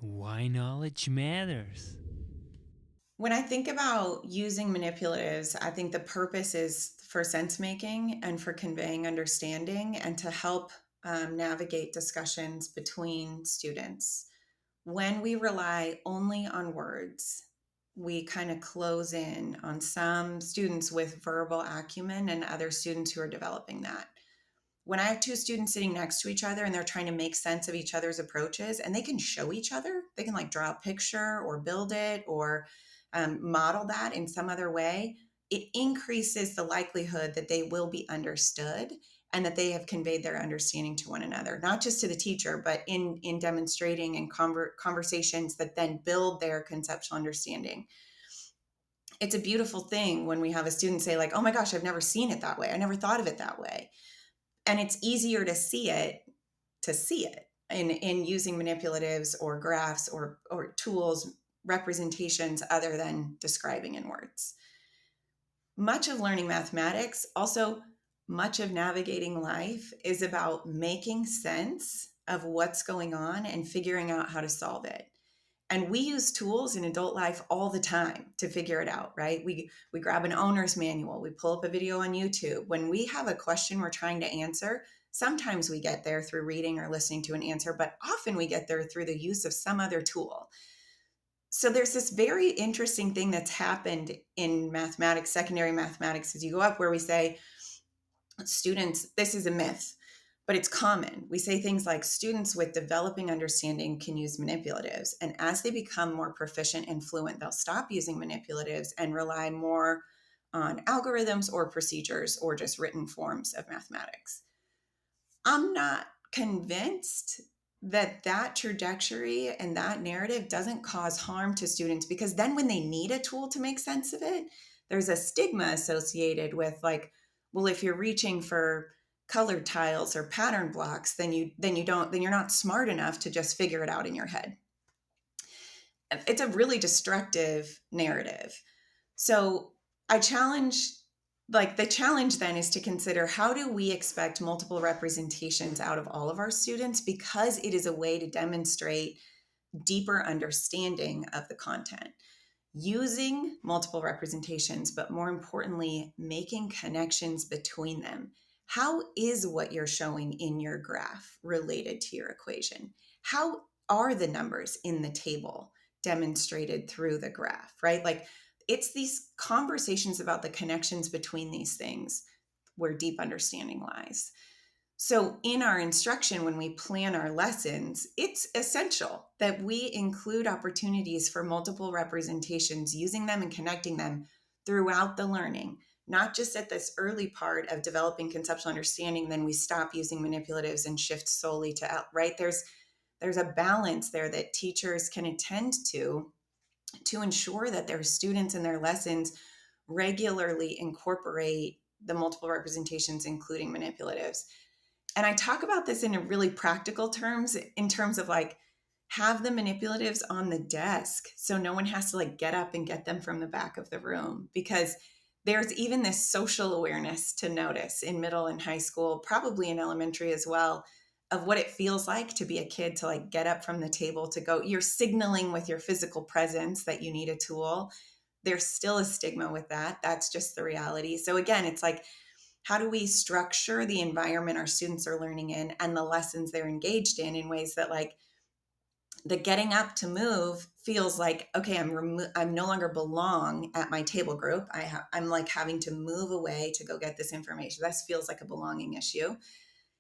Why knowledge matters. When I think about using manipulatives, I think the purpose is for sense making and for conveying understanding and to help navigate discussions between students. When we rely only on words, we kind of close in on some students with verbal acumen and other students who are developing that. When I have two students sitting next to each other and they're trying to make sense of each other's approaches and they can show each other, they can like draw a picture or build it or model that in some other way, it increases the likelihood that they will be understood and that they have conveyed their understanding to one another, not just to the teacher, but in demonstrating and conversations that then build their conceptual understanding. It's a beautiful thing when we have a student say like, oh my gosh, I've never seen it that way. I never thought of it that way. And it's easier to see it in using manipulatives or graphs or tools, representations other than describing in words. Much of learning mathematics, also much of navigating life, is about making sense of what's going on and figuring out how to solve it. And we use tools in adult life all the time to figure it out, right? We grab an owner's manual, we pull up a video on YouTube. When we have a question we're trying to answer, sometimes we get there through reading or listening to an answer, but often we get there through the use of some other tool. So there's this very interesting thing that's happened in mathematics, secondary mathematics, as you go up, where we say, students, this is a myth, but it's common. We say things like students with developing understanding can use manipulatives. And as they become more proficient and fluent, they'll stop using manipulatives and rely more on algorithms or procedures or just written forms of mathematics. I'm not convinced that that trajectory and that narrative doesn't cause harm to students, because then when they need a tool to make sense of it, there's a stigma associated with like, well, if you're reaching for colored tiles or pattern blocks, then you're not smart enough to just figure it out in your head. It's a really destructive narrative. So I challenge, like the challenge then is to consider, how do we expect multiple representations out of all of our students, because it is a way to demonstrate deeper understanding of the content. Using multiple representations, but more importantly, making connections between them. How is what you're showing in your graph related to your equation? How are the numbers in the table demonstrated through the graph, right? Like, it's these conversations about the connections between these things where deep understanding lies. So in our instruction, when we plan our lessons, it's essential that we include opportunities for multiple representations, using them and connecting them throughout the learning, not just at this early part of developing conceptual understanding, then we stop using manipulatives and shift solely to, right? There's a balance there that teachers can attend to ensure that their students in their lessons regularly incorporate the multiple representations, including manipulatives. And I talk about this in a really practical terms, in terms of like, have the manipulatives on the desk so no one has to like get up and get them from the back of the room, because there's even this social awareness to notice in middle and high school, probably in elementary as well, of what it feels like to be a kid, to like get up from the table to go. You're signaling with your physical presence that you need a tool. There's still a stigma with that. That's just the reality. So again, it's like, how do we structure the environment our students are learning in and the lessons they're engaged in ways that like the getting up to move feels like, okay, I'm no longer belong at my table group. I'm like having to move away to go get this information. This feels like a belonging issue.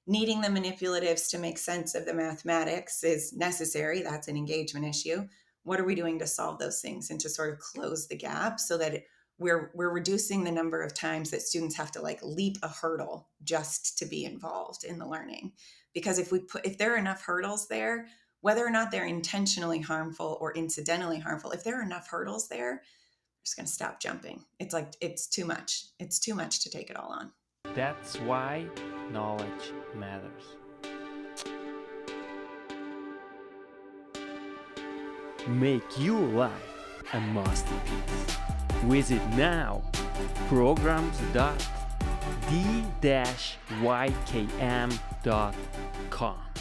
Needing the manipulatives to make sense of the mathematics is necessary. That's an engagement issue. What are we doing to solve those things and to sort of close the gap so that we're reducing the number of times that students have to like leap a hurdle just to be involved in the learning? Because if there are enough hurdles there, whether or not they're intentionally harmful or incidentally harmful, if there are enough hurdles there, we're just going to stop jumping. It's like, it's too much. It's too much to take it all on. That's why knowledge matters. Make your life a masterpiece. Visit now programs.d-ykm.com.